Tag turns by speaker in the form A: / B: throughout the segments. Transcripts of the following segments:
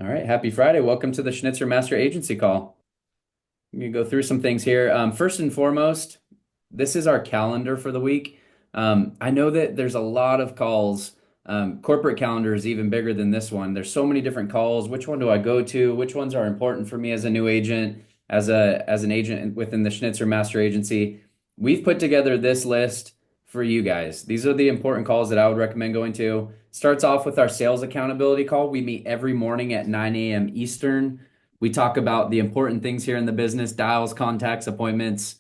A: All right, happy Friday. Welcome to the Schnitzer Master Agency call. I'm gonna go through some things here. First and foremost, this is our calendar for the week. I know that there's a lot of calls. Corporate calendar is even bigger than this one. There's so many different calls. Which one do I go to? Which ones are important for me as a new agent, as an agent within the Schnitzer Master Agency? We've put together this list for you guys. These are the important calls that I would recommend going to. Starts off with our sales accountability call. We meet every morning at 9 a.m. Eastern. We talk about the important things here in the business, dials, contacts, appointments.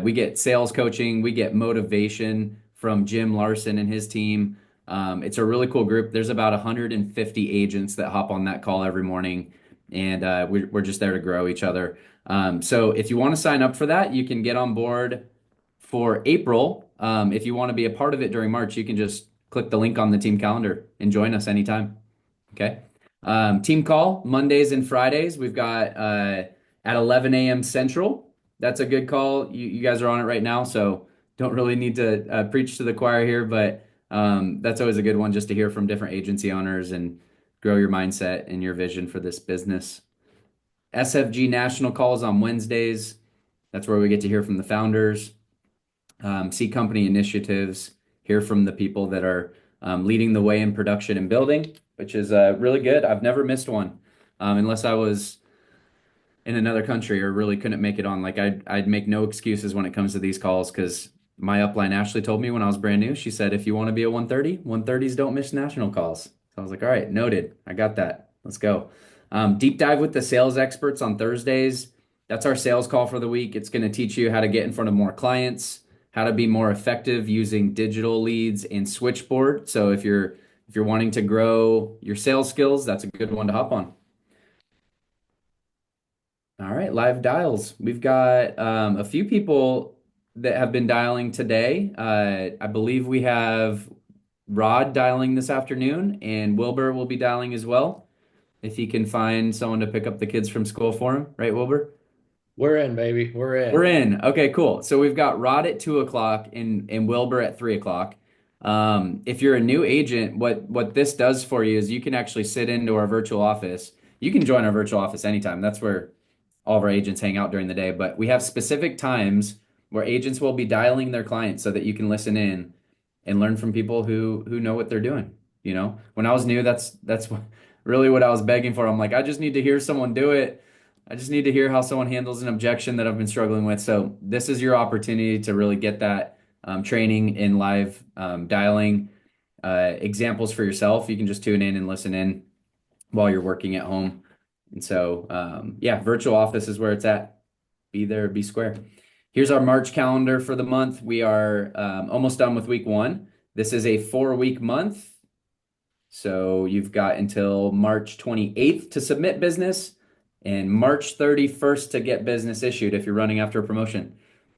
A: We get sales coaching. We get motivation from Jim Larson and his team. It's a really cool group. There's about 150 agents that hop on that call every morning, and we're just there to grow each other. So if you want to sign up for that, you can get on board for April. If you want to be a part of it during March, you can just click the link on the team calendar and join us anytime. Okay. Team call Mondays and Fridays. We've got at 11 a.m. Central. That's a good call. You guys are on it right now, so don't really need to preach to the choir here, but that's always a good one just to hear from different agency owners and grow your mindset and your vision for this business. SFG National calls on Wednesdays. That's where we get to hear from the founders, see company initiatives, hear from the people that are leading the way in production and building, which is really good. I've never missed one unless I was in another country or really couldn't make it on. Like I'd make no excuses when it comes to these calls because my upline Ashley told me when I was brand new, she said, if you want to be a 130, 130s don't miss national calls. So I was like, all right, noted. I got that. Let's go. Deep dive with the sales experts on Thursdays. That's our sales call for the week. It's going to teach you how to get in front of more clients, how to be more effective using digital leads and switchboard. So if you're wanting to grow your sales skills, that's a good one to hop on. All right, live dials. We've got a few people that have been dialing today. I believe we have Rod dialing this afternoon, and Wilbur will be dialing as well. If he can find someone to pick up the kids from school for him, right, Wilbur?
B: We're in, baby. We're
A: We're
B: in.
A: in. Okay, cool. So we've got Rod at 2 o'clock and Wilbur at 3 o'clock. If you're a new agent, what this does for you is you can actually sit into our virtual office. You can join our virtual office anytime. That's where all of our agents hang out during the day. But we have specific times where agents will be dialing their clients so that you can listen in and learn from people who know what they're doing. You know, when I was new, that's really what I was begging for. I'm like, I just need to hear someone do it. I just need to hear how someone handles an objection that I've been struggling with. So this is your opportunity to really get that training in live dialing examples for yourself. You can just tune in and listen in while you're working at home. And so, yeah, virtual office is where it's at. Be there, be square. Here's our March calendar for the month. We are almost done with week one. This is a 4-week month. So you've got until March 28th to submit business and March 31st to get business issued if you're running after a promotion.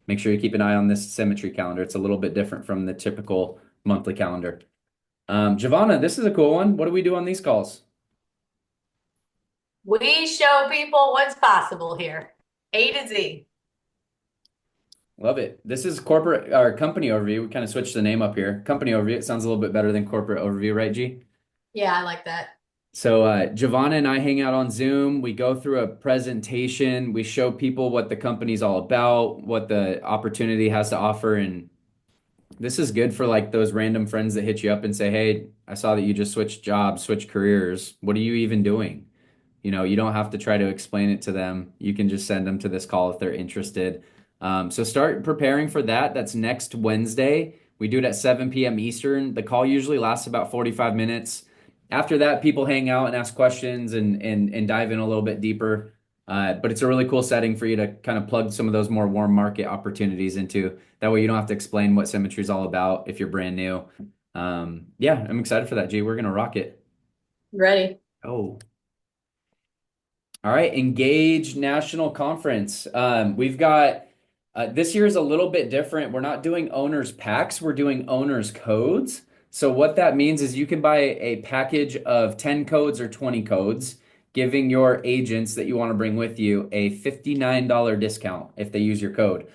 A: Make sure you keep an eye on this symmetry calendar. It's a little bit different from the typical monthly calendar. Giovanna, this is a cool one. What do we do on these calls?
C: We show people what's possible here. A to Z.
A: Love it. This is corporate or company overview. We kind of switched the name up here. Company overview. It sounds a little bit better than corporate overview, right, G?
C: Yeah, I like that.
A: So Giovanna and I hang out on Zoom. We go through a presentation. We show people what the company's all about, what the opportunity has to offer, and this is good for like those random friends that hit you up and say, "Hey, I saw that you just switched jobs, switched careers. What are you even doing?" You know, you don't have to try to explain it to them. You can just send them to this call if they're interested. So start preparing for that. That's next Wednesday. We do it at 7 p.m. Eastern. The call usually lasts about 45 minutes. After that, people hang out and ask questions and dive in a little bit deeper. But it's a really cool setting for you to kind of plug some of those more warm market opportunities into. That way you don't have to explain what Symmetry is all about if you're brand new. Yeah, I'm excited for that, G. We're gonna rock it.
C: Ready.
A: Oh. All right, Engage National Conference. We've got this year is a little bit different. We're not doing owners packs, we're doing owners codes. So what that means is you can buy a package of 10 codes or 20 codes, giving your agents that you want to bring with you a $59 discount if they use your code.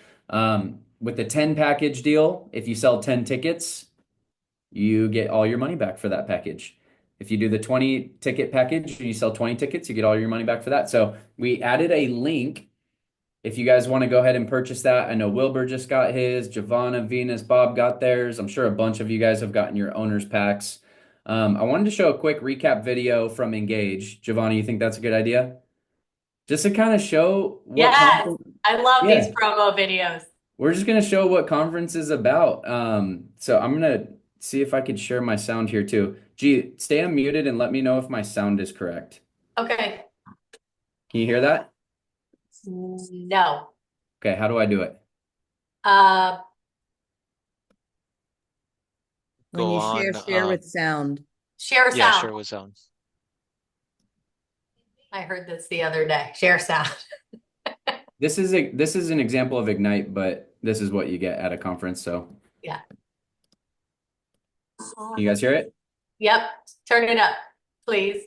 A: With the 10 package deal, if you sell 10 tickets, you get all your money back for that package. If you do the 20 ticket package and you sell 20 tickets, you get all your money back for that. So we added a link if you guys want to go ahead and purchase that. I know Wilbur just got his, Giovanna, Venus, Bob got theirs. I'm sure a bunch of you guys have gotten your owner's packs. I wanted to show a quick recap video from Engage. Giovanna, you think that's a good idea? Just to kind of show what
C: Yes,
A: conference.
C: I love these
A: Yeah,
C: promo videos.
A: we're just going to show what conference is about. So I'm going to see if I could share my sound here too. Gee, stay unmuted and let me know if my sound is correct.
C: Okay.
A: Can you hear that?
C: No.
A: Okay, how do I do it?
D: When
E: Go
D: you
E: on,
D: share with sound.
C: Share
E: yeah,
C: sound.
E: share with sound.
C: I heard this the other day. Share sound.
A: This is an example of Ignite, but this is what you get at a conference. So
C: Yeah.
A: can you guys hear it?
C: Yep. Turn it up, please.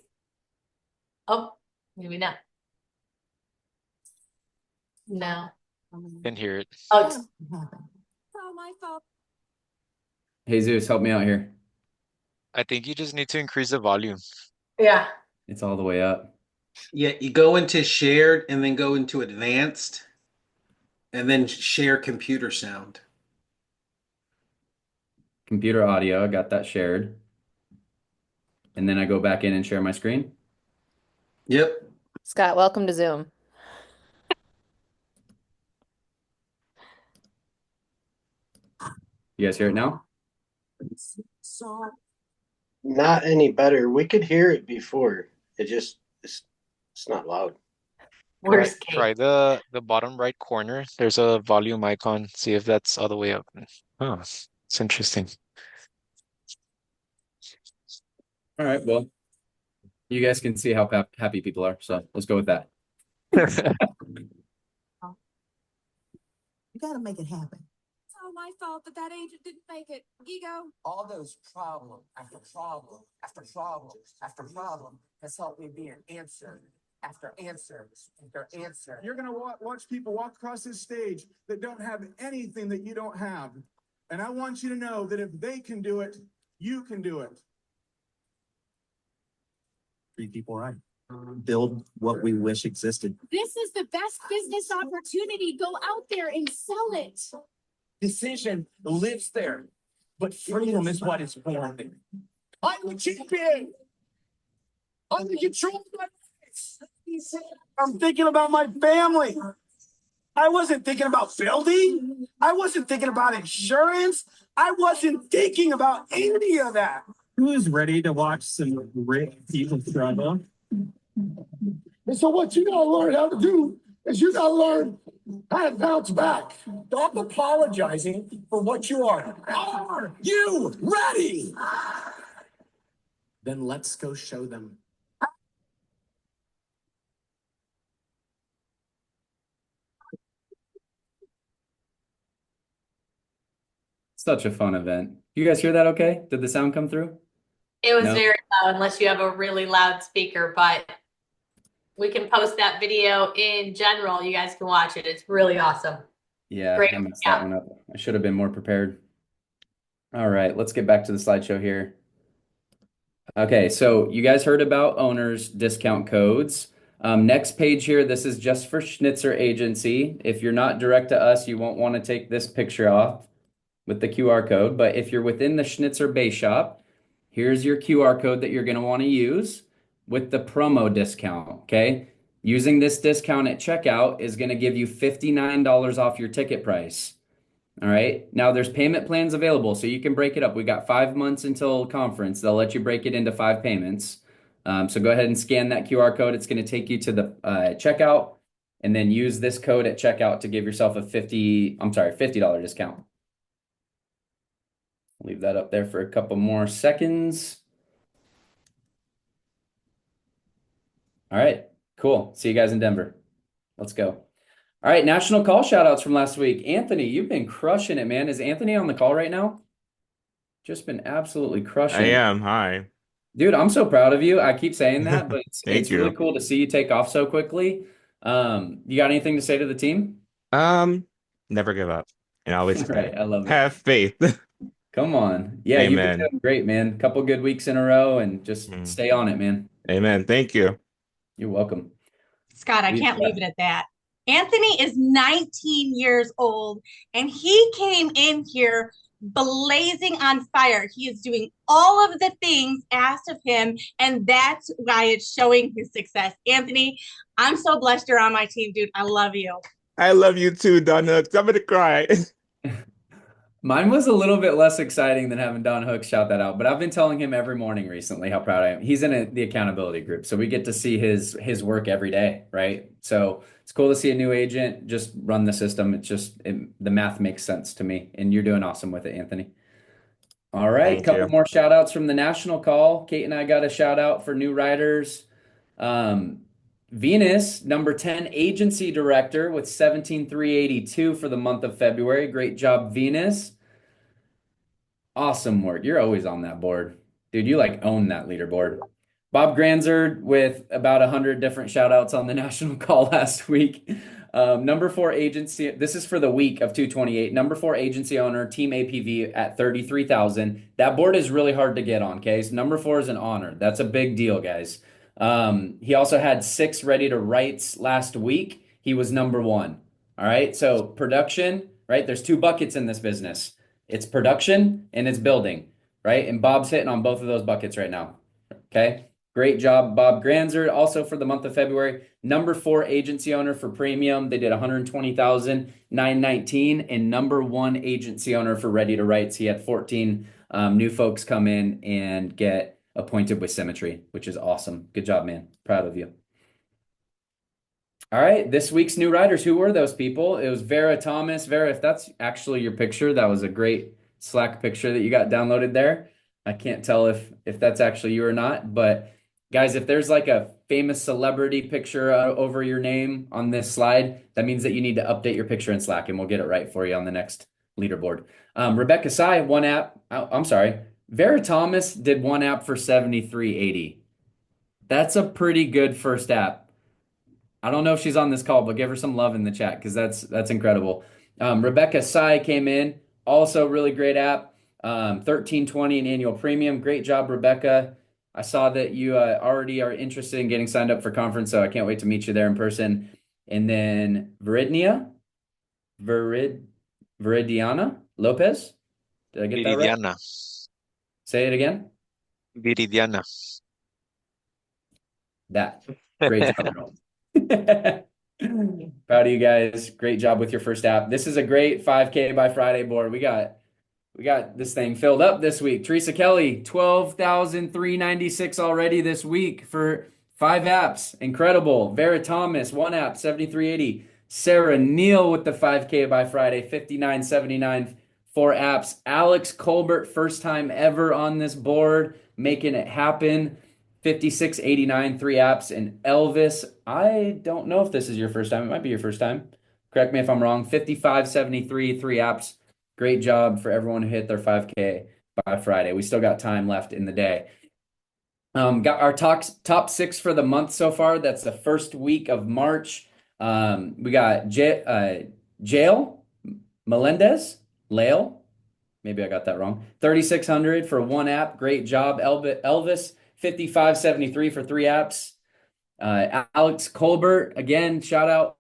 C: Oh, maybe not. No.
E: Can hear it.
C: Oh, it's
D: my fault.
A: Jesus, help me out here.
E: I think you just need to increase the volume.
C: yeah.
A: It's all the way up.
B: Yeah, you go into shared and then go into advanced and then share computer sound.
A: Computer audio, I got that shared. And then I go back in and share my screen.
B: Yep.
F: Scott, welcome to Zoom.
A: You guys hear it now?
G: Not any better. We could hear it before. It's not loud.
C: Worst
E: Try
C: case.
E: the bottom right corner. There's a volume icon. See if that's all the way up. Oh, it's interesting.
A: All right, well, you guys can see how happy people are. So let's go with that.
D: You gotta make it happen. It's all my fault that agent didn't make it. Ego.
H: All those problem after problem after problem after problem has helped me be an answer after answer after answer.
I: You're going to watch people walk across this stage that don't have anything that you don't have. And I want you to know that if they can do it, you can do it.
J: Treat people right. Build what we wish existed.
K: This is the best business opportunity. Go out there and sell it.
H: Decision lives there, but freedom is what is born there. I'm the champion. I'm in control of my life.
I: I'm thinking about my family. I wasn't thinking about building. I wasn't thinking about insurance. I wasn't thinking about any of that.
J: Who's ready to watch some great people struggle?
I: And so what you gotta learn how to do is you gotta learn how to bounce back.
H: Stop apologizing for what you are. Are you ready? Then let's go show them.
A: Such a fun event. You guys hear that okay? Did the sound come through?
C: It was
A: No?
C: very loud unless you have a really loud speaker, but we can post that video in general. You guys can watch it. It's really awesome.
A: Yeah,
C: Great.
A: I messed that one up. I should have been more prepared. All right, let's get back to the slideshow here. Okay, so you guys heard about owners' discount codes. Next page here, this is just for Schnitzer Agency. If you're not direct to us, you won't want to take this picture off with the QR code. But if you're within the Schnitzer Base Shop, here's your QR code that you're going to want to use with the promo discount, okay? Using this discount at checkout is going to give you $59 off your ticket price. All right. Now there's payment plans available, so you can break it up. We got 5 months until conference. They'll let you break it into 5 payments. So go ahead and scan that QR code. It's going to take you to the checkout, and then use this code at checkout to give yourself a $50 discount. Leave that up there for a couple more seconds. All right, cool. See you guys in Denver. Let's go. All right, national call shout-outs from last week. Anthony, you've been crushing it, man. Is Anthony on the call right now? Just been absolutely crushing it.
L: I am. Hi.
A: Dude, I'm so proud of you. I keep saying that, but
L: Thank
A: it's
L: you.
A: really cool to see you take off so quickly. You got anything to say to the team?
L: Never give up and always
A: Right, I love it.
L: have faith.
A: Come on. Yeah, you've been
F: Amen.
A: doing great, man. Couple good weeks in a row and just
F: Mm.
A: stay on it, man.
F: Amen. Thank you.
A: You're welcome.
L: Scott, I can't leave it at that. Anthony is 19 years old and he came in here blazing on fire. He is doing all of the things asked of him, and that's why it's showing his success. Anthony, I'm so blessed you're on my team, dude. I love you.
F: I love you too, Donna. I'm gonna cry.
A: Mine was a little bit less exciting than having Don Hooks shout that out, but I've been telling him every morning recently how proud I am. He's in the accountability group, so we get to see his work every day, right? So it's cool to see a new agent just run the system. The math makes sense to me, and you're doing awesome with it, Anthony. All right,
F: Thank
A: couple
F: you.
A: more shout outs from the national call. Kate and I got a shout out for new writers. Venus, number 10 agency director with 17,382 for the month of February. Great job, Venus. Awesome work. You're always on that board. Dude, you like own that leaderboard. Bob Granzer with about 100 different shout outs on the national call last week. Number 4 agency, this is for the week of 228. Number 4 agency owner, team APV at 33,000. That board is really hard to get on, okay? So number 4 is an honor. That's a big deal, guys. He also had 6 ready to writes last week. He was number 1. All right, so production, right? There's 2 buckets in this business. It's production and it's building, right? And Bob's hitting on both of those buckets right now. Okay. Great job, Bob Granzer. Also for the month of February, number 4 agency owner for premium. They did 120,919, and number 1 agency owner for ready to writes. He had 14 new folks come in and get appointed with Symmetry, which is awesome. Good job, man. Proud of you. All right, this week's new writers. Who were those people? It was Vera Thomas. Vera, if that's actually your picture, that was a great Slack picture that you got downloaded there. I can't tell if that's actually you or not, but guys, if there's like a famous celebrity picture over your name on this slide, that means that you need to update your picture in Slack, and we'll get it right for you on the next leaderboard. Rebecca Sai, one app. I'm sorry. Vera Thomas did one app for 7380. That's a pretty good first app. I don't know if she's on this call, but give her some love in the chat because that's incredible. Rebecca Sai came in, also really great app. 1320 in annual premium. Great job, Rebecca. I saw that you already are interested in getting signed up for conference, so I can't wait to meet you there in person. And then Viridiana Lopez. Did I get that right?
E: Viridiana.
A: Say it again.
E: Viridiana.
A: That. Great job, girl. Proud of you guys. Great job with your first app. This is a great 5K by Friday board. We got this thing filled up this week. Teresa Kelly, 12,396 already this week for 5 apps. Incredible. Vera Thomas, 1 app, 7,380. Sarah Neal with the 5K by Friday, 5,979, 4 apps. Alex Colbert, first time ever on this board, making it happen. 5689, 3 apps. And Elvis, I don't know if this is your first time. It might be your first time. Correct me if I'm wrong. 5573, 3 apps. Great job for everyone who hit their 5K by Friday. We still got time left in the day. Got our top 6 for the month so far. That's the first week of March. We got Jail Melendez, Lael. Maybe I got that wrong. 3,600 for 1 app. Great job, Elvis. 5573 for 3 apps. Alex Colbert, again, shout out.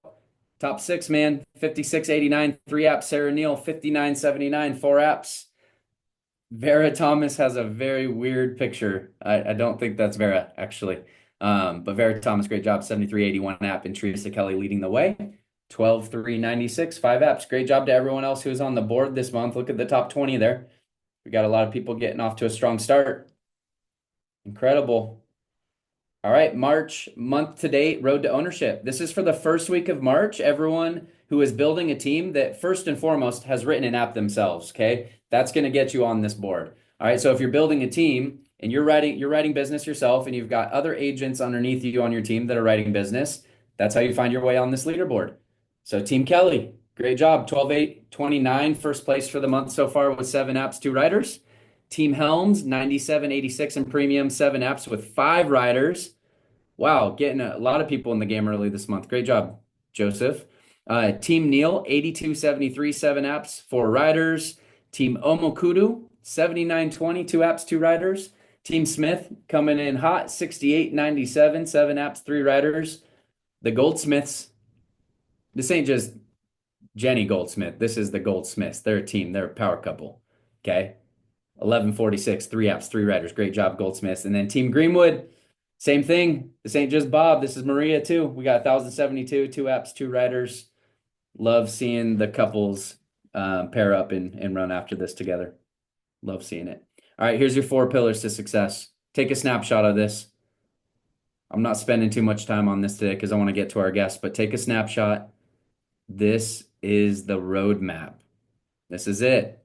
A: Top 6, man. 5689, 3 apps. Sarah Neal, 5979, 4 apps. Vera Thomas has a very weird picture. I don't think that's Vera, actually. But Vera Thomas, great job. 7381 app. And Teresa Kelly leading the way. 12,396, 5 apps. Great job to everyone else who's on the board this month. Look at the top 20 there. We got a lot of people getting off to a strong start. Incredible. All right, March month to date, road to ownership. This is for the first week of March. Everyone who is building a team that first and foremost has written an app themselves, okay? That's going to get you on this board. All right, so if you're building a team and you're writing business yourself and you've got other agents underneath you on your team that are writing business, that's how you find your way on this leaderboard. So Team Kelly, great job. 12,829, first place for the month so far with 7 apps, 2 writers. Team Helms, 9786 in premium, 7 apps with 5 riders. Wow, getting a lot of people in the game early this month. Great job, Joseph. Team Neil, 8273, 7 apps, 4 riders. Team Omokudu, 79-20, 2 apps, 2 riders. Team Smith coming in hot, 68-97, 7 apps, 3 riders. The Goldsmiths, this ain't just Jenny Goldsmith. This is the Goldsmiths. They're a team. They're a power couple. Okay. 11:46, 3 apps, 3 riders. Great job, Goldsmiths. And then Team Greenwood, same thing. This ain't just Bob. This is Maria too. We got 1,072, 2 apps, 2 riders. Love seeing the couples pair up and run after this together. Love seeing it. All right, here's your 4 pillars to success. Take a snapshot of this. I'm not spending too much time on this today because I want to get to our guests, but take a snapshot. This is the roadmap. This is it.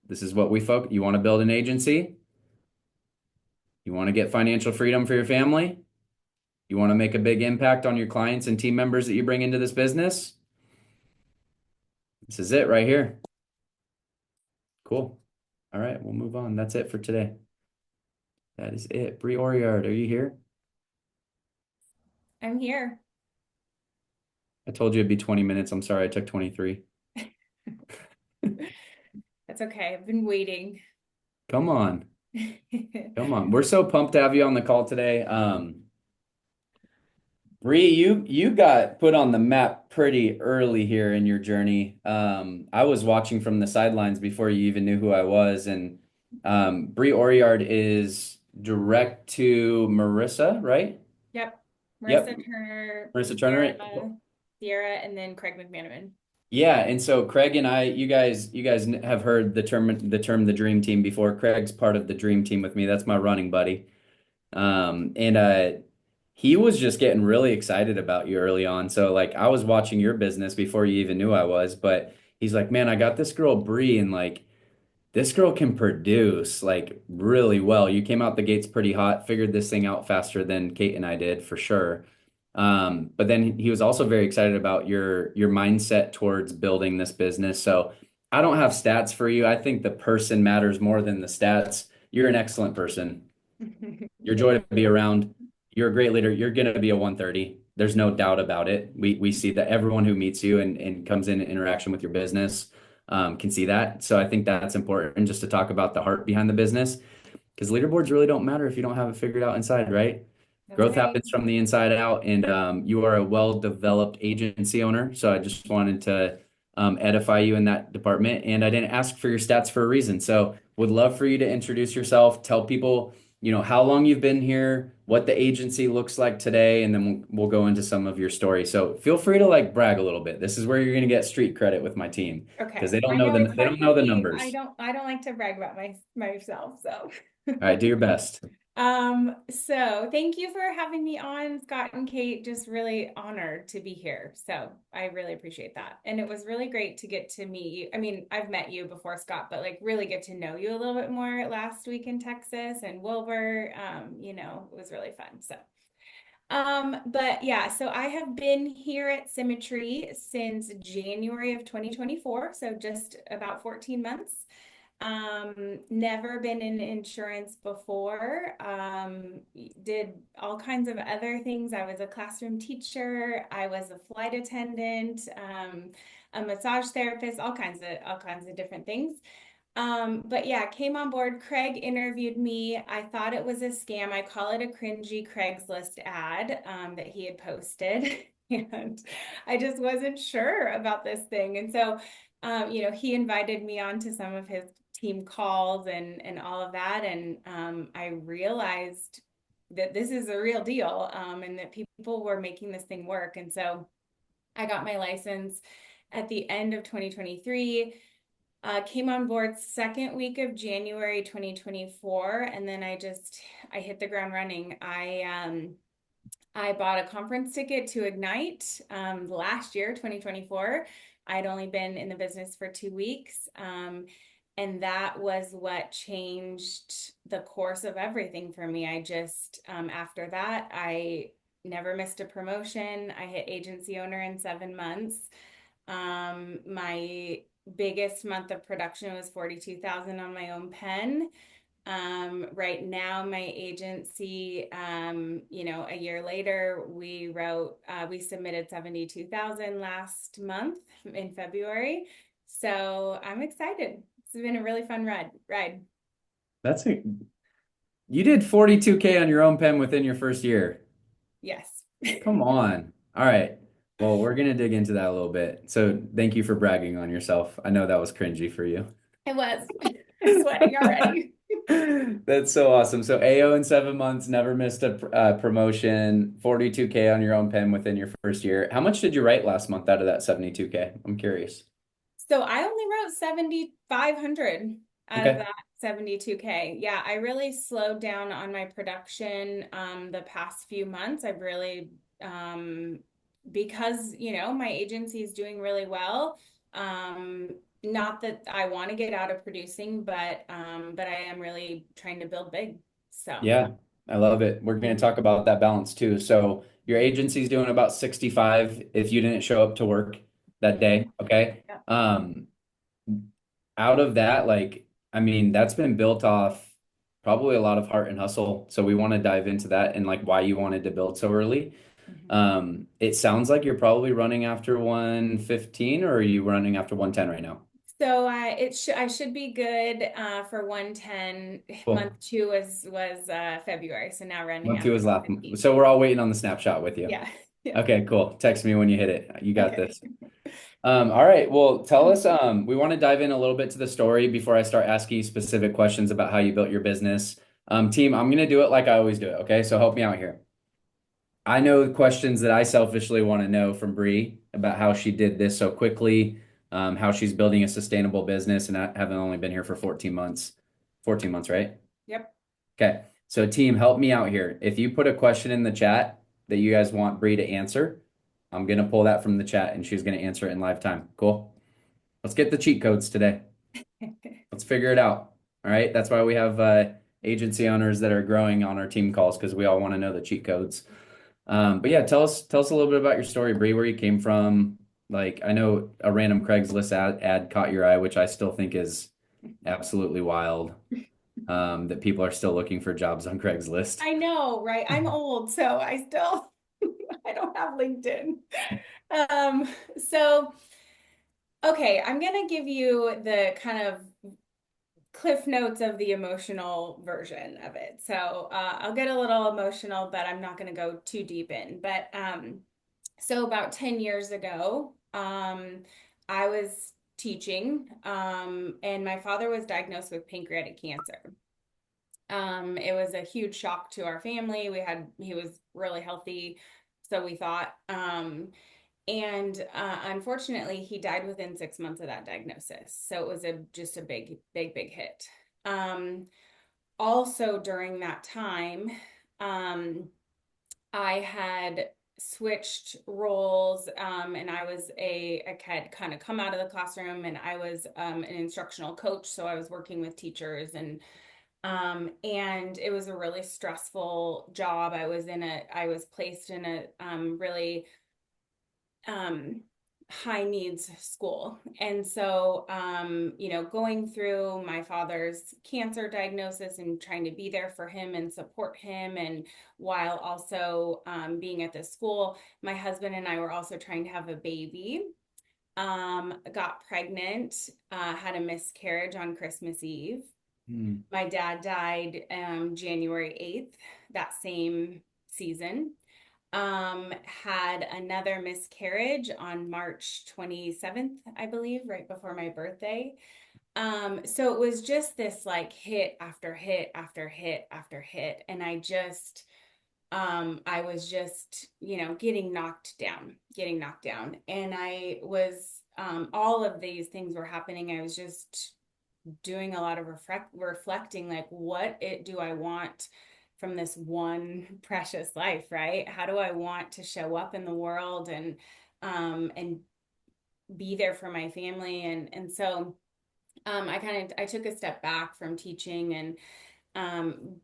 A: This is what we focus. You want to build an agency? You want to get financial freedom for your family? You want to make a big impact on your clients and team members that you bring into this business? This is it right here. Cool. All right, we'll move on. That's it for today. That is it. Bree Oriard, are you here?
M: I'm here.
A: I told you it'd be 20 minutes. I'm sorry, I took 23.
M: That's okay. I've been waiting.
A: Come on. Come on. We're so pumped to have you on the call today. Bree, you got put on the map pretty early here in your journey. I was watching from the sidelines before you even knew who I was. And Bree Oriard is direct to Marissa, right?
M: Yep.
A: Yep.
M: Marissa Turner, Sierra, and then Craig McManaman.
A: Yeah, and so Craig and I, you guys have heard the term the dream team before. Craig's part of the dream team with me. That's my running buddy. He was just getting really excited about you early on. So like I was watching your business before you even knew I was, but he's like, "Man, I got this girl Bree and like this girl can produce like really well. You came out the gates pretty hot, figured this thing out faster than Kate and I did for sure." But then he was also very excited about your mindset towards building this business. So I don't have stats for you. I think the person matters more than the stats. You're an excellent person. You're joy to be around. You're a great leader. You're going to be a 130. There's no doubt about it. We see that everyone who meets you and comes in interaction with your business can see that. So I think that's important just to talk about the heart behind the business, because leaderboards really don't matter if you don't have it figured out inside, right? Growth happens from the inside out, and you are a well-developed agency owner. So I just wanted to edify you in that department. And I didn't ask for your stats for a reason. So would love for you to introduce yourself, tell people, how long you've been here, what the agency looks like today, and then we'll go into some of your story. So feel free to like brag a little bit. This is where you're going to get street credit with my team.
M: Okay.
A: Because they don't know the numbers.
M: I don't like to brag about myself, so.
A: All right, do your best.
M: So thank you for having me on, Scott and Kate. Just really honored to be here. So I really appreciate that. And it was really great to get to meet you. I mean, I've met you before, Scott, but like really get to know you a little bit more last week in Texas and Wilbur. It was really fun. So but yeah, so I have been here at Symmetry since January of 2024, so just about 14 months. Never been in insurance before. Did all kinds of other things. I was a classroom teacher. I was a flight attendant, a massage therapist, all kinds of different things. But yeah, came on board. Craig interviewed me. I thought it was a scam. I call it a cringy Craigslist ad that he had posted. And I just wasn't sure about this thing. And so, he invited me on to some of his team calls and all of that. And I realized that this is a real deal and that people were making this thing work. And so I got my license at the end of 2023, came on board second week of January 2024. And then I hit the ground running. I bought a conference ticket to Ignite last year, 2024. I'd only been in the business for 2 weeks. And that was what changed the course of everything for me. I just, after that, I never missed a promotion. I hit agency owner in 7 months. My biggest month of production was 42,000 on my own pen. Right now, my agency, a year later, we submitted 72,000 last month in February. So I'm excited. It's been a really fun ride.
A: That's a, you did 42K on your own pen within your first year.
M: Yes.
A: Come on. All right. Well, we're gonna dig into that a little bit. So thank you for bragging on yourself. I know that was cringy for you.
M: It was. I'm sweating already.
A: That's so awesome. So AO in 7 months, never missed a promotion, 42K on your own pen within your first year. How much did you write last month out of that 72K? I'm curious.
M: So I only wrote 7,500 out of
A: Okay.
M: that 72K. Yeah, I really slowed down on my production the past few months. I've really because my agency is doing really well. Not that I want to get out of producing, but I am really trying to build big. So
A: Yeah, I love it. We're going to talk about that balance too. So your agency's doing about 65 if you didn't show up to work that day, okay?
M: Yeah.
A: Out of that, like, I mean, that's been built off probably a lot of heart and hustle. So we want to dive into that and like why you wanted to build so early. It sounds like you're probably running after 115, or are you running after 110 right now?
M: So I should be good for 110.
A: Cool.
M: Month 2 was February, so now running
A: Month 2 is
M: after
A: last.
M: 115.
A: So we're all waiting on the snapshot with you.
M: Yeah. Yeah.
A: Okay, cool. Text me when you hit it. You got
M: Okay.
A: this. All right. Well, tell us, we want to dive in a little bit to the story before I start asking you specific questions about how you built your business. Team, I'm going to do it like I always do it. Okay. So help me out here. I know questions that I selfishly want to know from Bree about how she did this so quickly, how she's building a sustainable business, and I haven't only been here for 14 months. 14 months, right?
M: Yep.
A: Okay. So team, help me out here. If you put a question in the chat that you guys want Bree to answer, I'm going to pull that from the chat and she's going to answer it in live time. Cool. Let's get the cheat codes today. Let's figure it out. All right. That's why we have agency owners that are growing on our team calls, because we all want to know the cheat codes. But yeah, tell us a little bit about your story, Bree, where you came from. Like, I know a random Craigslist ad caught your eye, which I still think is absolutely wild. That people are still looking for jobs on Craigslist.
M: I know, right? I'm old, so I still I don't have LinkedIn. So okay, I'm gonna give you the kind of cliff notes of the emotional version of it. So I'll get a little emotional, but I'm not gonna go too deep in. But so about 10 years ago, I was teaching, and my father was diagnosed with pancreatic cancer. It was a huge shock to our family. He was really healthy, so we thought. And unfortunately, he died within 6 months of that diagnosis. So it was just a big hit. Also during that time, I had switched roles, and I had kind of come out of the classroom, and I was an instructional coach. So I was working with teachers, and it was a really stressful job. I was placed in a really high needs school. And so, going through my father's cancer diagnosis and trying to be there for him and support him, and while also being at this school, my husband and I were also trying to have a baby. Got pregnant, had a miscarriage on Christmas Eve. My dad died January 8th, that same season. Had another miscarriage on March 27th, I believe, right before my birthday. So it was just this like hit after hit after hit after hit. And I was just, getting knocked down. And I was, all of these things were happening. I was just doing a lot of reflecting, like, what do I want from this one precious life, right? How do I want to show up in the world and be there for my family? And so I took a step back from teaching and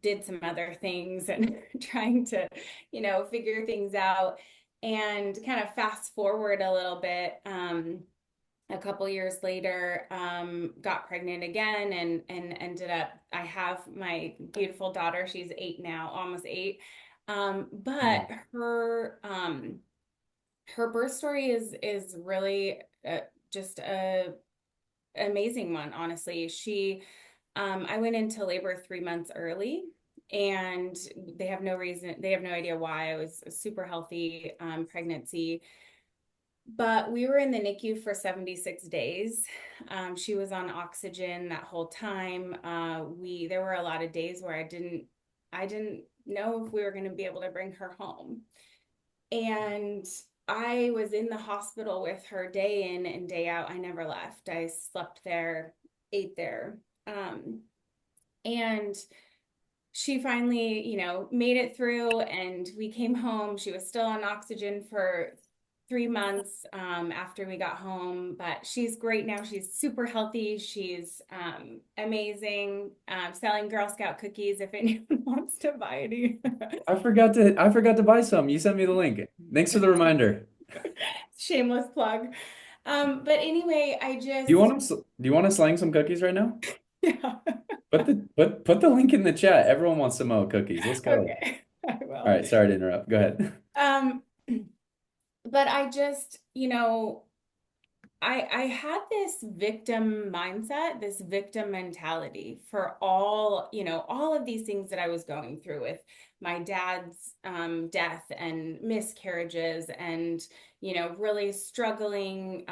M: did some other things and trying to, figure things out, and kind of fast forward a little bit. A couple years later, got pregnant again, and ended up, I have my beautiful daughter. She's 8 now, almost 8. But her birth story is really just a amazing one, honestly. She I went into labor 3 months early, and they have no idea why. I was a super healthy pregnancy. But we were in the NICU for 76 days. She was on oxygen that whole time. There were a lot of days where I didn't know if we were going to be able to bring her home. And I was in the hospital with her day in and day out. I never left. I slept there, ate there. And she finally, made it through, and we came home. She was still on oxygen for 3 months after we got home, but she's great now. She's super healthy. She's amazing. Selling Girl Scout cookies if anyone wants to buy any.
A: I forgot to buy some. You sent me the link. Thanks for the reminder.
M: Shameless plug. But anyway, I just
A: Do you want to slang some cookies right now?
M: yeah.
A: Put the link in the chat. Everyone wants some Mo cookies. Let's go.
M: Okay, I will.
A: All right, sorry to interrupt. Go ahead.
M: But I just, I had this victim mindset, this victim mentality for all of these things that I was going through with my dad's death and miscarriages, and really struggling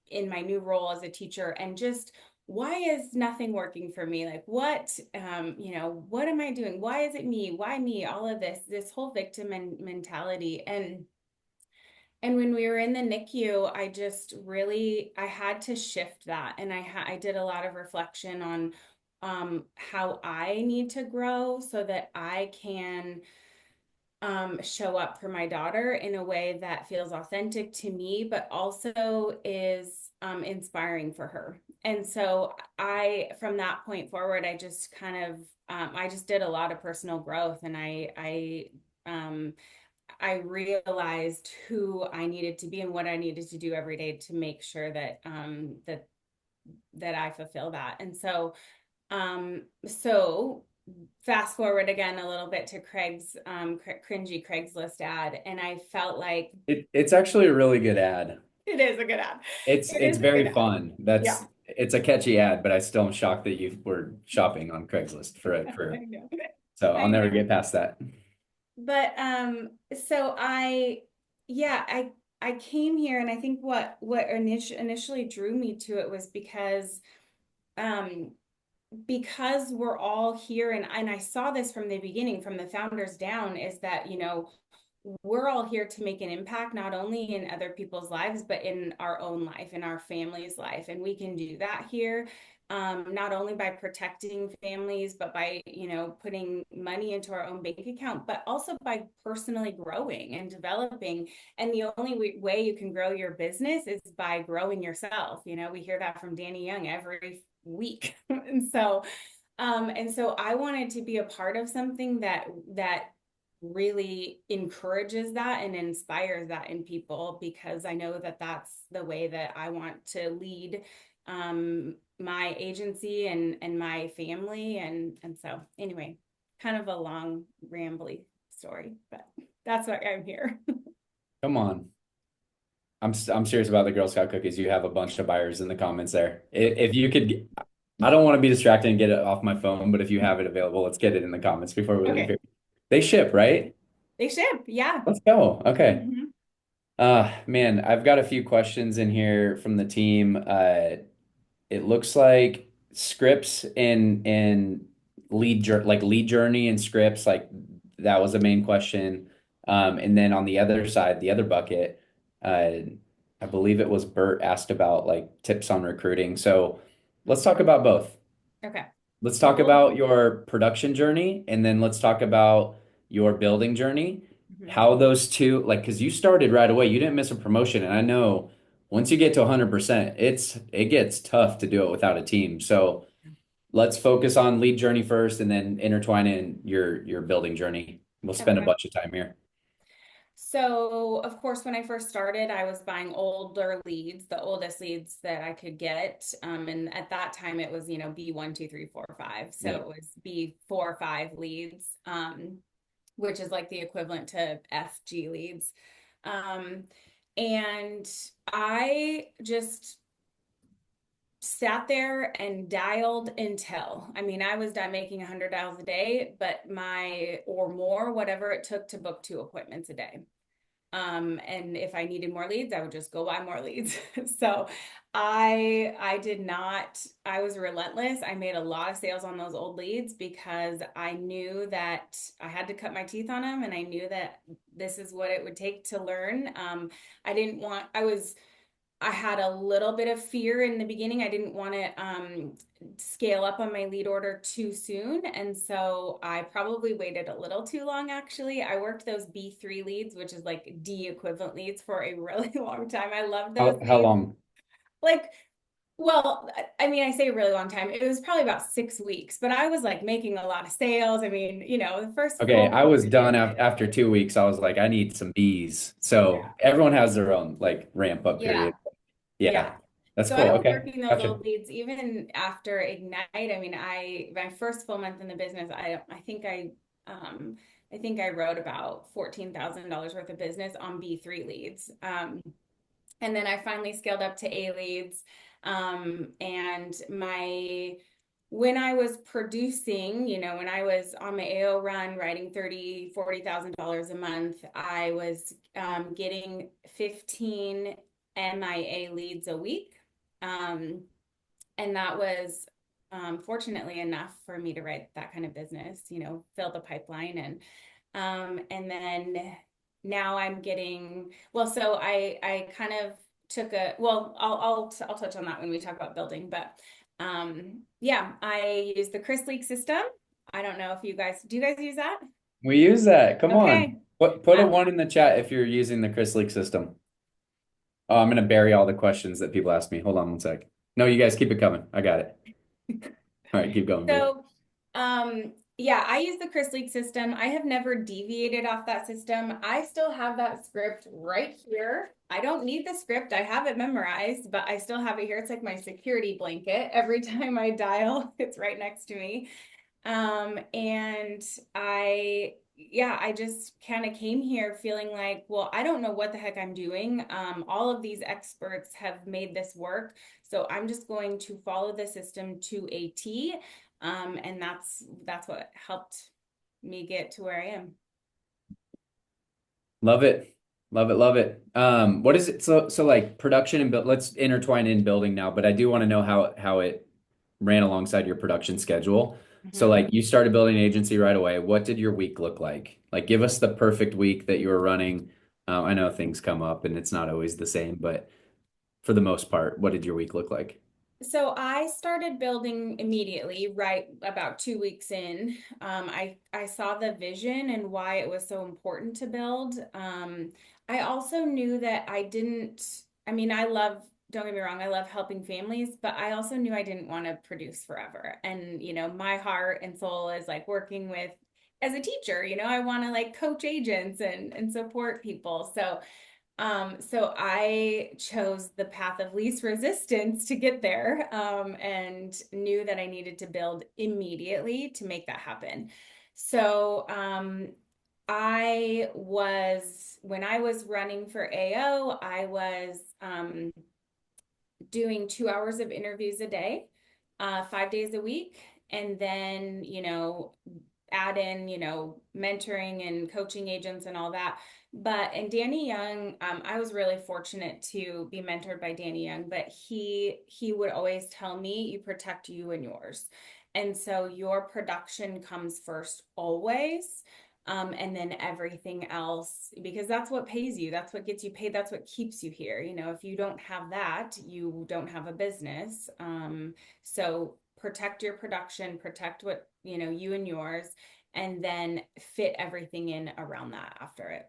M: in my new role as a teacher, and just why is nothing working for me? Like what what am I doing? Why is it me? Why me? All of this whole victim mentality. And when we were in the NICU, I had to shift that. And I did a lot of reflection on how I need to grow so that I can show up for my daughter in a way that feels authentic to me, but also is inspiring for her. And so from that point forward, I just kind of, I just did a lot of personal growth, and I realized who I needed to be and what I needed to do every day to make sure that that I fulfill that. And so fast forward again a little bit to Craig's cringy Craigslist ad, and I felt like
A: it's actually a really good ad.
M: it is a good ad.
A: It's very fun.
M: Yeah.
A: It's a catchy ad, but I still am shocked that you were shopping on Craigslist for it.
M: I know.
A: So I'll never get past that.
M: But so I came here, and I think what initially drew me to it was because we're all here, and I saw this from the beginning, from the founders down, is that we're all here to make an impact, not only in other people's lives, but in our own life, in our family's life. And we can do that here, not only by protecting families, but by, putting money into our own bank account, but also by personally growing and developing. And the only way you can grow your business is by growing yourself. We hear that from Danny Young every week. And so I wanted to be a part of something that really encourages that and inspires that in people, because I know that that's the way that I want to lead my agency and my family. And so anyway, kind of a long rambly story, but that's why I'm here.
A: Come on. I'm serious about the Girl Scout cookies. You have a bunch of buyers in the comments there. If you could, I don't want to be distracted and get it off my phone, but if you have it available, let's get it in the comments before we leave here. They ship, right?
M: They ship, yeah.
A: Let's go. Okay. Man, I've got a few questions in here from the team. It looks like scripts and lead journey and scripts, like that was the main question. And then on the other side, the other bucket, I believe it was Bert asked about like tips on recruiting. So let's talk about both.
M: Okay.
A: Let's talk about your production journey, and then let's talk about your building journey. How those two, like, because you started right away, you didn't miss a promotion, and I know once you get to 100%, it gets tough to do it without a team. So let's focus on lead journey first, and then intertwine in your building journey. We'll spend a bunch of time here.
M: So, of course, when I first started, I was buying older leads, the oldest leads that I could get. And at that time, it was, B 1, 2, 3, 4, 5. So it was B 4, 5 leads, which is like the equivalent to FG leads. And I sat there and dialed until, I mean, I was done making 100 dials a day, but or more, whatever it took to book 2 appointments a day. And if I needed more leads, I would just go buy more leads. So I did not, I was relentless. I made a lot of sales on those old leads because I knew that I had to cut my teeth on them, and I knew that this is what it would take to learn. I didn't want, I had a little bit of fear in the beginning. I didn't want to scale up on my lead order too soon. And so I probably waited a little too long, actually. I worked those B3 leads, which is like D equivalent leads, for a really long time. I loved those
A: How
M: leads.
A: long?
M: Like, well, I mean, I say a really long time. It was probably about 6 weeks, but I was like making a lot of sales. I mean, you know, the first
A: Okay,
M: full
A: I was
M: quarter
A: done
M: did.
A: after 2 weeks. I was like, I need some bees. So everyone has their own like ramp up
M: Yeah.
A: period. Yeah,
M: Yeah.
A: that's
M: So
A: cool.
M: I was
A: Okay,
M: working those
A: gotcha.
M: old leads even after Ignite. I mean, my first full month in the business, I think I wrote about $14,000 worth of business on B3 leads. And then I finally scaled up to A leads. And when I was producing, you know, when I was on my AO run writing $30,000, $40,000 a month, I was getting 15 MIA leads a week. And that was fortunately enough for me to write that kind of business, you know, fill the pipeline. And then now I'm getting, well, so I kind of took I'll touch on that when we talk about building, but yeah, I use the Chris Leak system. I don't know if do you guys use that?
A: We use that. Come
M: Okay.
A: on. Put a one in the chat if you're using the Chris Leak system. Oh, I'm gonna bury all the questions that people ask me. Hold on one sec. No, you guys keep it coming. I got it. All right, keep going, Bree.
M: So, yeah, I use the Chris Leak system. I have never deviated off that system. I still have that script right here. I don't need the script. I have it memorized, but I still have it here. It's like my security blanket. Every time I dial, it's right next to me. And I just kind of came here feeling like, well, I don't know what the heck I'm doing. All of these experts have made this work, so I'm just going to follow the system to a T. And that's what helped me get to where I am.
A: Love it. Love it. Love it. What is it? So like production and build, let's intertwine in building now, but I do want to know how it ran alongside your production schedule. So like you started building an agency right away. What did your week look like? Like give us the perfect week that you were running. I know things come up and it's not always the same, but for the most part, what did your week look like?
M: So I started building immediately, right about 2 weeks in. I saw the vision and why it was so important to build. I also knew that I mean, don't get me wrong, I love helping families, but I also knew I didn't want to produce forever. And, you know, my heart and soul is like working with, as a teacher, you know, I want to like coach agents and support people. So I chose the path of least resistance to get there, and knew that I needed to build immediately to make that happen. So when I was running for AO, I was doing 2 hours of interviews a day, 5 days a week, and then, you know, add in, you know, mentoring and coaching agents and all that. And Danny Young, I was really fortunate to be mentored by Danny Young, but he would always tell me, you protect you and yours. And so your production comes first always. And then everything else, because that's what pays you. That's what gets you paid. That's what keeps you here. You know, if you don't have that, you don't have a business. So protect your production, protect what, you know, you and yours, and then fit everything in around that after it.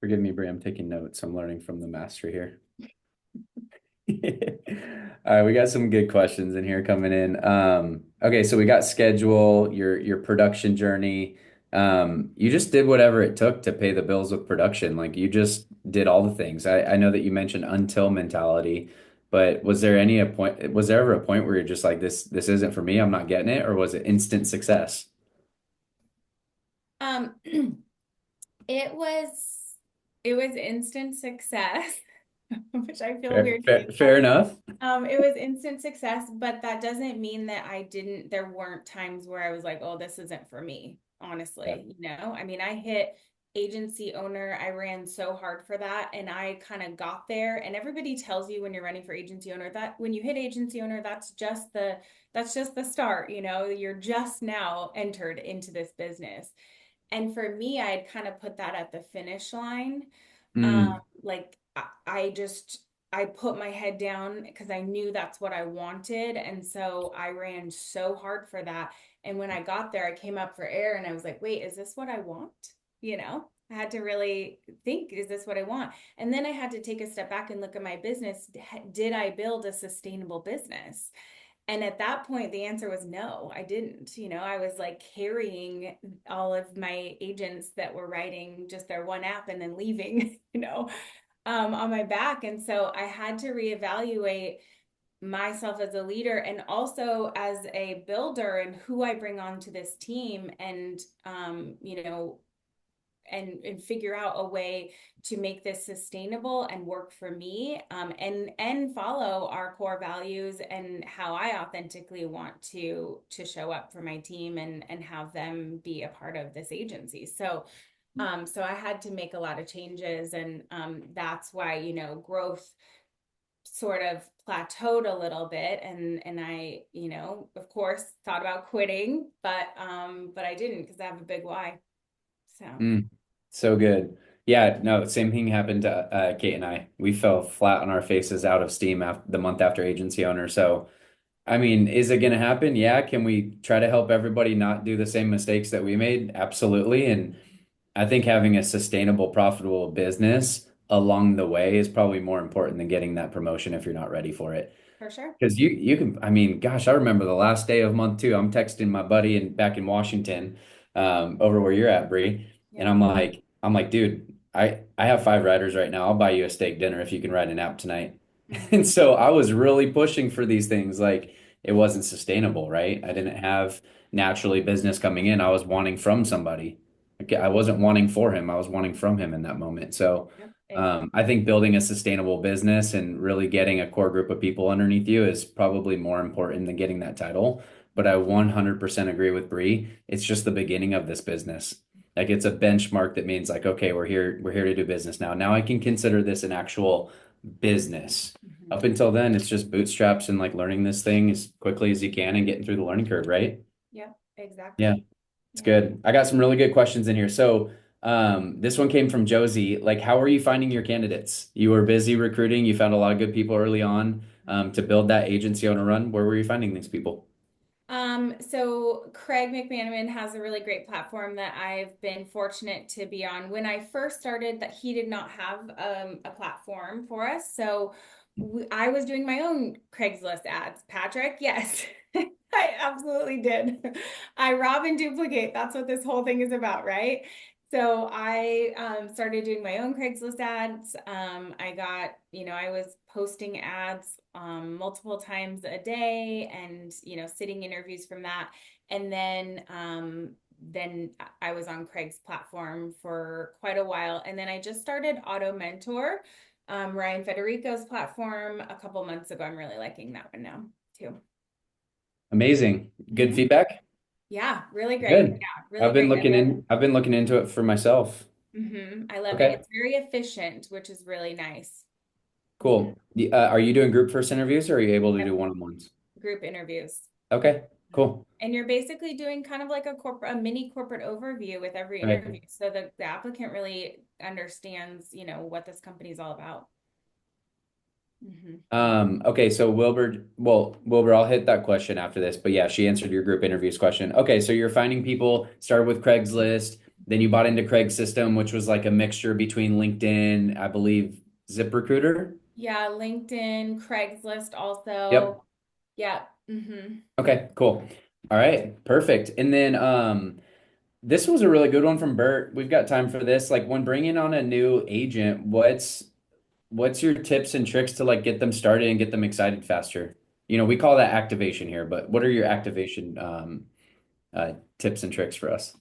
A: Forgive me, Brie, I'm taking notes. I'm learning from the master here. All right, we got some good questions in here coming in. Okay, so we got schedule, your production journey. You just did whatever it took to pay the bills with production. Like you just did all the things. I know that you mentioned until mentality, but was there ever a point where you're just like, this isn't for me, I'm not getting it, or was it instant success?
M: It was instant success. which I feel
A: Fair,
M: weird
A: fair,
M: saying
A: fair enough.
M: it was instant success, but that doesn't mean that there weren't times where I was like, oh, this isn't for me,
A: Yeah.
M: honestly, I mean, I hit agency owner. I ran so hard for that, and I kind of got there. And everybody tells you when you're running for agency owner that when you hit agency owner, that's just the start, you're just now entered into this business. And for me, I had kind of put that at the finish line.
A: Mm,
M: Like I put my head down because I knew that's what I wanted. And so I ran so hard for that. And when I got there, I came up for air and I was like, wait, is this what I want? I had to really think, is this what I want? And then I had to take a step back and look at my business. Did I build a sustainable business? And at that point, the answer was no, I didn't. I was like carrying all of my agents that were writing just their one app and then leaving, on my back. And so I had to reevaluate myself as a leader and also as a builder and who I bring onto this team and, and figure out a way to make this sustainable and work for me, and follow our core values and how I authentically want to show up for my team and have them be a part of this agency. So I had to make a lot of changes, and that's why growth sort of plateaued a little bit, and I of course thought about quitting, but I didn't, because I have a big why. So
A: so good. Yeah, no, same thing happened to Kate and I. We fell flat on our faces out of steam after the month after agency owner. So, I mean, is it going to happen? Yeah. Can we try to help everybody not do the same mistakes that we made? Absolutely. And I think having a sustainable, profitable business along the way is probably more important than getting that promotion if you're not ready for it.
M: for sure.
A: Because you can, I mean, gosh, I remember the last day of month two, I'm texting my buddy back in Washington, over where you're at, Bree, and I'm like, dude, I have 5 riders right now. I'll buy you a steak dinner if you can ride an app tonight. And so I was really pushing for these things. Like, it wasn't sustainable, right? I didn't have naturally business coming in. I was wanting from somebody. Okay, I wasn't wanting for him. I was wanting from him in that moment. So I think building a sustainable business and really getting a core group of people underneath you is probably more important than getting that title. But I 100% agree with Bree. It's just the beginning of this business. Like, it's a benchmark that means like, okay, we're here to do business now. Now I can consider this an actual business. Up until then, it's just bootstraps and like learning this thing as quickly as you can and getting through the learning curve, right?
M: Yep, exactly.
A: Yeah. It's good. I got some really good questions in here. So, this one came from Josie. Like, how are you finding your candidates? You were busy recruiting. You found a lot of good people early on, to build that agency on a run. Where were you finding these people?
M: So Craig McManaman has a really great platform that I've been fortunate to be on. When I first started, that he did not have a platform for us, so I was doing my own Craigslist ads. Patrick, yes. I absolutely did. I rob and duplicate. That's what this whole thing is about, right? So I started doing my own Craigslist ads. I got, I was posting ads multiple times a day, and sitting interviews from that. And then I was on Craig's platform for quite a while. And then I just started Auto Mentor, Ryan Federico's platform, a couple months ago. I'm really liking that one now too.
A: Amazing. Good feedback.
M: Yeah, really great.
A: Good.
M: Yeah, really
A: I've been
M: great.
A: I've been looking into it for myself.
M: I love it.
A: Okay,
M: It's very efficient, which is really nice.
A: cool. Are you doing group first interviews, or are you able to
M: Yep.
A: do one-on-ones?
M: Group interviews.
A: Okay, cool.
M: And you're basically doing kind of like a mini corporate overview with every
A: Right.
M: interview, so that the applicant really understands, what this company is all about.
A: Okay, so Wilbur, I'll hit that question after this, but yeah, she answered your group interviews question. Okay, so you're finding people, started with Craigslist, then you bought into Craig's system, which was like a mixture between LinkedIn, I believe, ZipRecruiter.
M: Yeah, LinkedIn, Craigslist also.
A: Yep.
M: Yeah.
A: Okay, cool. All right, perfect. And then this was a really good one from Bert. We've got time for this. Like, when bringing on a new agent, what's your tips and tricks to like get them started and get them excited faster? We call that activation here, but what are your activation tips and tricks for us?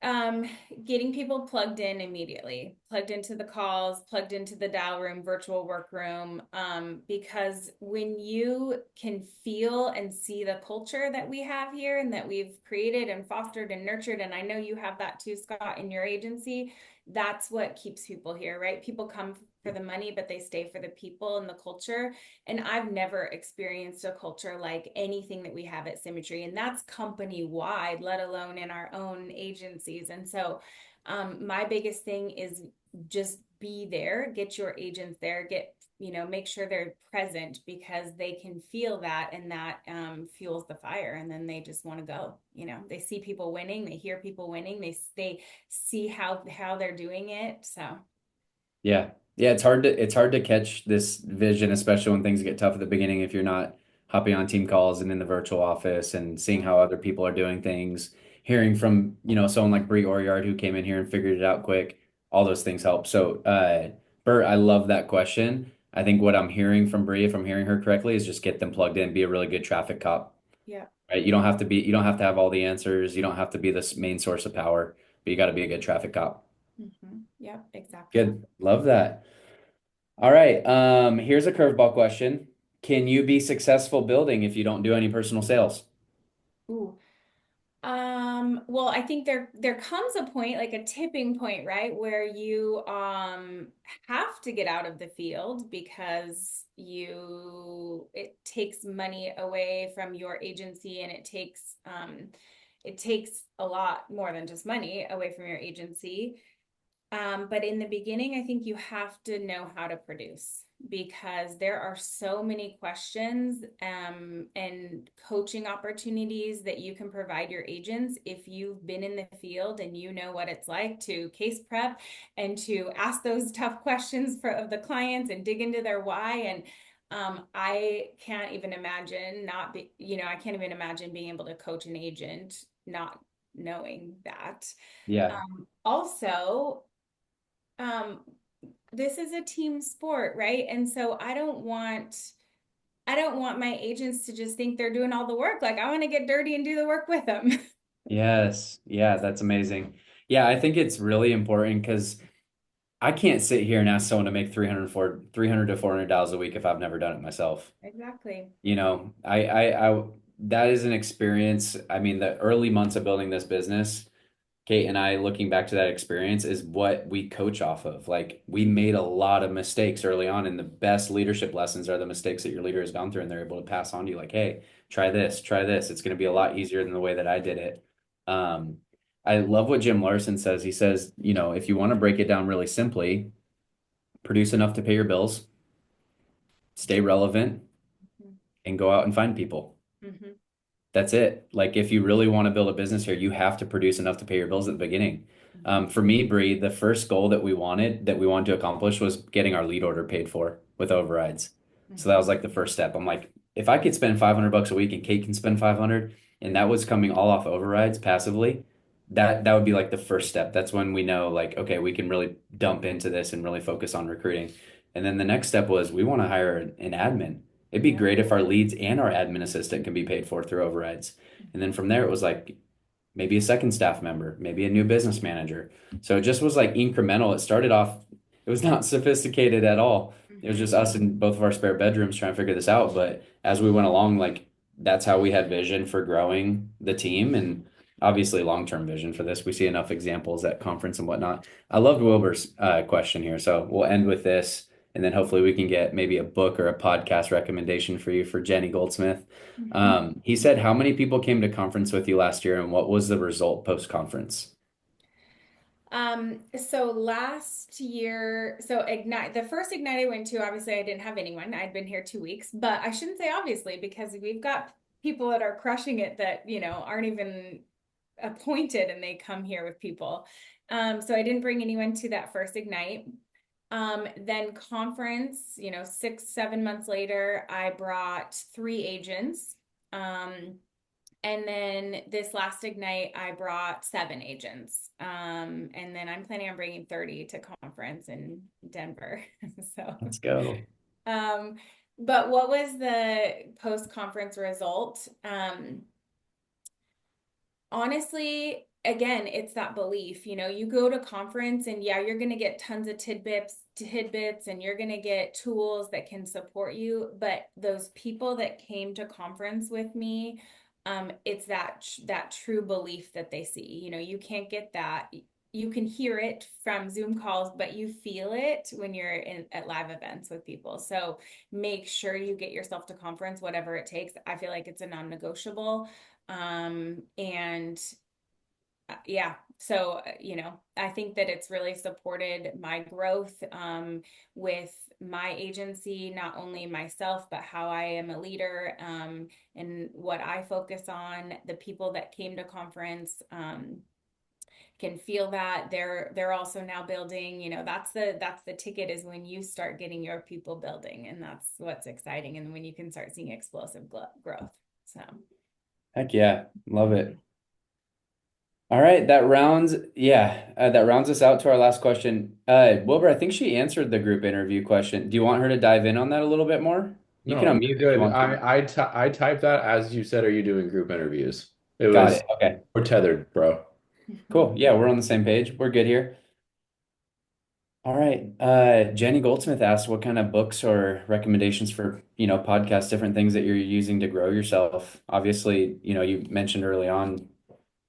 M: Um, getting people plugged in immediately, plugged into the calls, plugged into the dial room, virtual workroom. Because when you can feel and see the culture that we have here and that we've created and fostered and nurtured, and I know you have that too, Scott, in your agency, that's what keeps people here, right? People come for the money, but they stay for the people and the culture. And I've never experienced a culture like anything that we have at Symmetry. And that's company wide, let alone in our own agencies. And so my biggest thing is just be there, get your agents there, make sure they're present because they can feel that, and that fuels the fire. And then they just want to go, they see people winning, they hear people winning, they see how they're doing it. So
A: Yeah. Yeah, it's hard to catch this vision, especially when things get tough at the beginning if you're not hopping on team calls and in the virtual office and seeing how other people are doing things, hearing from, someone like Bree Oriard who came in here and figured it out quick. All those things help. So, Bert, I love that question. I think what I'm hearing from Bree, if I'm hearing her correctly, is just get them plugged in, be a really good traffic cop.
M: yeah.
A: Right? You don't have to have all the answers. You don't have to be the main source of power, but you got to be a good traffic cop.
M: Yeah, exactly.
A: Good. Love that. All right. Here's a curveball question. Can you be successful building if you don't do any personal sales?
M: Ooh. Well, I think there comes a point, like a tipping point, right, where you have to get out of the field because it takes money away from your agency, and it takes a lot more than just money away from your agency. But in the beginning, I think you have to know how to produce, because there are so many questions and coaching opportunities that you can provide your agents if you've been in the field and you know what it's like to case prep and to ask those tough questions of the clients and dig into their why. And I can't even imagine I can't even imagine being able to coach an agent not knowing that.
A: Yeah.
M: Also, this is a team sport, right? And so I don't want my agents to just think they're doing all the work. Like, I want to get dirty and do the work with them.
A: Yes. Yeah, that's amazing. Yeah, I think it's really important because I can't sit here and ask someone to make 300 to $400 a week if I've never done it myself.
M: Exactly.
A: I that is an experience. I mean, the early months of building this business, Kate and I, looking back to that experience, is what we coach off of. Like, we made a lot of mistakes early on, and the best leadership lessons are the mistakes that your leader has gone through, and they're able to pass on to you. Like, hey, try this, try this. It's going to be a lot easier than the way that I did it. I love what Jim Larson says. He says, if you want to break it down really simply, produce enough to pay your bills, stay relevant, and go out and find people. That's it. Like, if you really want to build a business here, you have to produce enough to pay your bills at the beginning. For me, Bree, the first goal that we wanted to accomplish was getting our lead order paid for with overrides. So that was like the first step. I'm like, if I could spend $500 a week and Kate can spend 500, and that was coming all off overrides passively, that would be like the first step. That's when we know, like, okay, we can really dump into this and really focus on recruiting. And then the next step was we want to hire an admin. It'd be great if our leads and our admin assistant can be paid for through overrides. And then from there, it was like maybe a second staff member, maybe a new business manager. So it just was like incremental. It started off, it was not sophisticated at all. It was just us in both of our spare bedrooms trying to figure this out. But as we went along, like, that's how we had vision for growing the team, and obviously long-term vision for this. We see enough examples at conference and whatnot. I loved Wilbur's question here. So we'll end with this. And then hopefully we can get maybe a book or a podcast recommendation for you for Jenny Goldsmith. He said, how many people came to conference with you last year, and what was the result post-conference?
M: So last year, the first Ignite I went to, obviously I didn't have anyone. I'd been here 2 weeks, but I shouldn't say obviously, because we've got people that are crushing it that, aren't even appointed, and they come here with people. So I didn't bring anyone to that first Ignite. Then conference, 6-7 months later, I brought 3 agents. And then this last Ignite, I brought 7 agents. And then I'm planning on bringing 30 to conference in Denver. So
A: let's go.
M: But what was the post-conference result? Honestly, again, it's that belief, you go to conference and yeah, you're going to get tons of tidbits and you're going to get tools that can support you. But those people that came to conference with me, it's that true belief that they see. You can't get that. You can hear it from Zoom calls, but you feel it when you're at live events with people. So make sure you get yourself to conference, whatever it takes. I feel like it's a non-negotiable. And yeah, so I think that it's really supported my growth with my agency, not only myself, but how I am a leader and what I focus on. The people that came to conference can feel that they're also now building. That's the ticket, is when you start getting your people building, and that's what's exciting, and when you can start seeing explosive growth. So
A: Heck yeah, love it. All right, that rounds us out to our last question. Wilbur, I think she answered the group interview question. Do you want her to dive in on that a little bit more? You can
N: No,
A: unmute
N: you're
A: if you
N: good.
A: want to.
N: I typed that as you said, are you doing group interviews? It
A: Got
N: was,
A: it. Okay,
N: we're tethered, bro.
A: cool. Yeah, we're on the same page. We're good here. All right. Jenny Goldsmith asked what kind of books or recommendations for, podcasts, different things that you're using to grow yourself. Obviously, you mentioned early on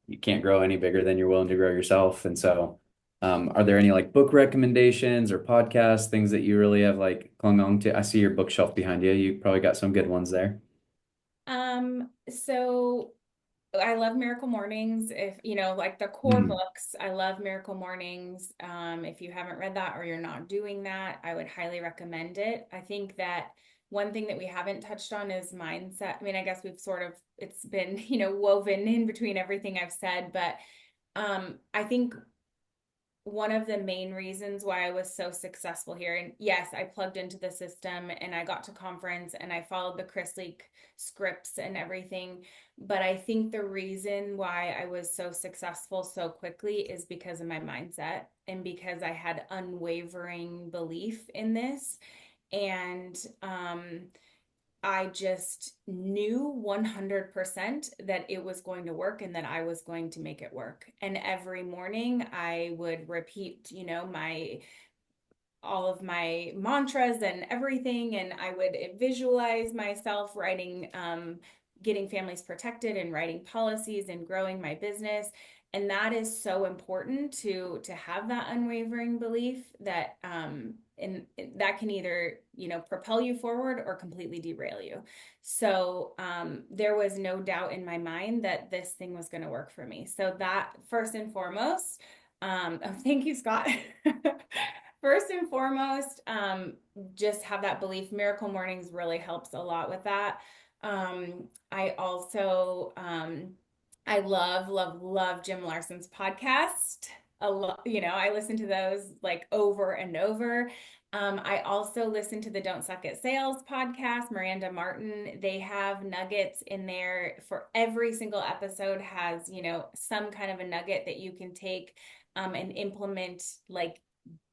A: you can't grow any bigger than you're willing to grow yourself. And so, are there any like book recommendations or podcasts, things that you really have like clung on to? I see your bookshelf behind you. You probably got some good ones there.
M: So I love Miracle Mornings. If like the core books, I love Miracle Mornings. If you haven't read that or you're not doing that, I would highly recommend it. I think that one thing that we haven't touched on is mindset. I mean, I guess it's been, woven in between everything I've said, but I think one of the main reasons why I was so successful here, and yes, I plugged into the system and I got to conference and I followed the Chris Leak scripts and everything. But I think the reason why I was so successful so quickly is because of my mindset and because I had unwavering belief in this. And I just knew 100% that it was going to work and that I was going to make it work. And every morning I would repeat, all of my mantras and everything. And I would visualize myself writing, getting families protected and writing policies and growing my business. And that is so important to have that unwavering belief that, and that can either, propel you forward or completely derail you. So there was no doubt in my mind that this thing was going to work for me. So that first and foremost, thank you, Scott. First and foremost, just have that belief. Miracle Mornings really helps a lot with that. I also, I love Jim Larson's podcast. A lot, I listen to those like over and over. I also listen to the Don't Suck at Sales podcast, Miranda Martin. They have nuggets in there for every single episode has, some kind of a nugget that you can take and implement like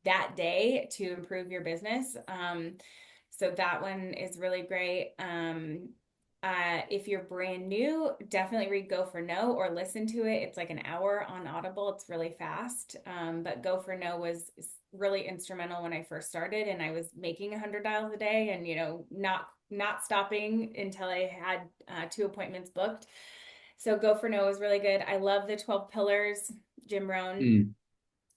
M: that day to improve your business. So that one is really great. If you're brand new, definitely read Go for No or listen to it. It's like an hour on Audible. It's really fast. But Go for No was really instrumental when I first started and I was making 100 dials a day and, not stopping until I had 2 appointments booked. So Go for No is really good. I love the 12 Pillars, Jim Rohn.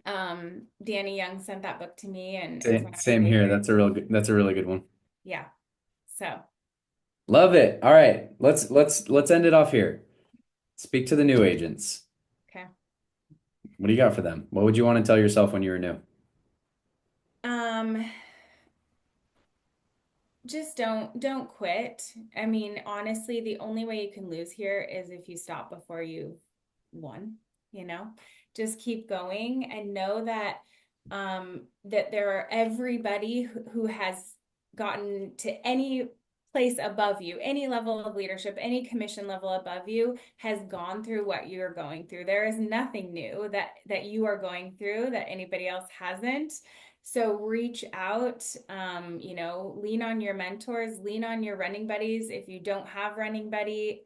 M: Danny Young sent that book to me and
A: Same here. That's a really good one.
M: Yeah. So
A: love it. All right. Let's end it off here. Speak to the new agents.
M: Okay.
A: What do you got for them? What would you want to tell yourself when you were new?
M: Just don't quit. I mean, honestly, the only way you can lose here is if you stop before you've won, just keep going and know that that there are everybody who has gotten to any place above you, any level of leadership, any commission level above you has gone through what you're going through. There is nothing new that you are going through that anybody else hasn't. So reach out, lean on your mentors, lean on your running buddies. If you don't have a running buddy,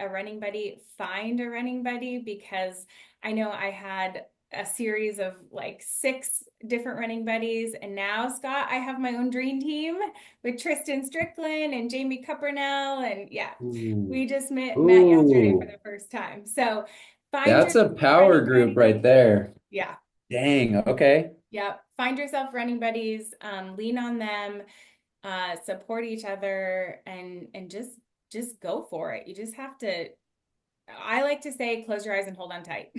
M: find a running buddy, because I know I had a series of like 6 different running buddies. And now, Scott, I have my own dream team with Tristan Strickland and Jamie Cuppernell. And yeah, we just met yesterday for the first time. So find
A: That's a power group right there.
M: Yeah.
A: Dang. Okay.
M: Yep. Find yourself running buddies, lean on them, support each other, and just go for it. You just have to, I like to say, close your eyes and hold on tight.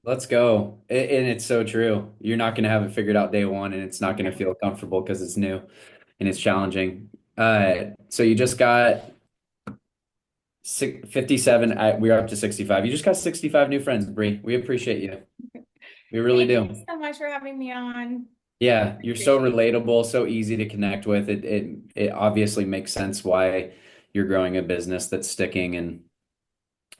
A: Let's go. And it's so true. You're not going to have it figured out day one, and it's not going to feel comfortable because it's new and it's challenging. So you just got 57. We're up to 65. You just got 65 new friends, Bree. We appreciate you. We really do.
M: Thank you so much for having me on.
A: Yeah, you're so relatable, so easy to connect with. It obviously makes sense why you're growing a business that's sticking and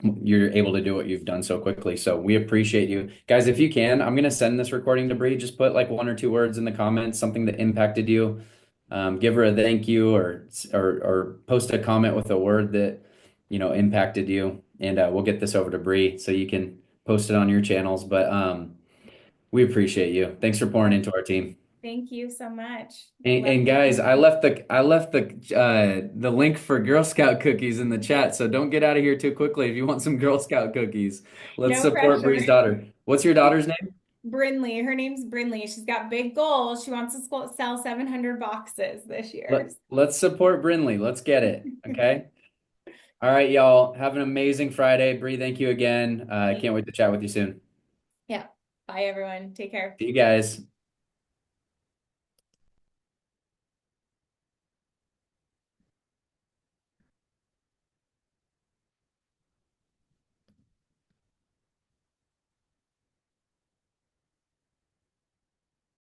A: you're able to do what you've done so quickly. So we appreciate you. Guys, if you can, I'm going to send this recording to Bree. Just put like 1 or 2 words in the comments, something that impacted you. Give her a thank you or post a comment with a word that, impacted you. And we'll get this over to Bree so you can post it on your channels. But we appreciate you. Thanks for pouring into our team.
M: Thank you so much.
A: And guys, I left the link for Girl Scout cookies in the chat, so don't get out of here too quickly if you want some Girl Scout cookies. Let's
M: No
A: support
M: pressure.
A: Bree's daughter. What's your daughter's name?
M: Brinley. Her name's Brinley. She's got big goals. She wants to sell 700 boxes this year.
A: Let's support Brinley. Let's get it. Okay. All right, y'all. Have an amazing Friday. Bree, thank you again. I can't wait to chat with you soon.
M: Yeah. Bye, everyone. Take care.
A: See you guys.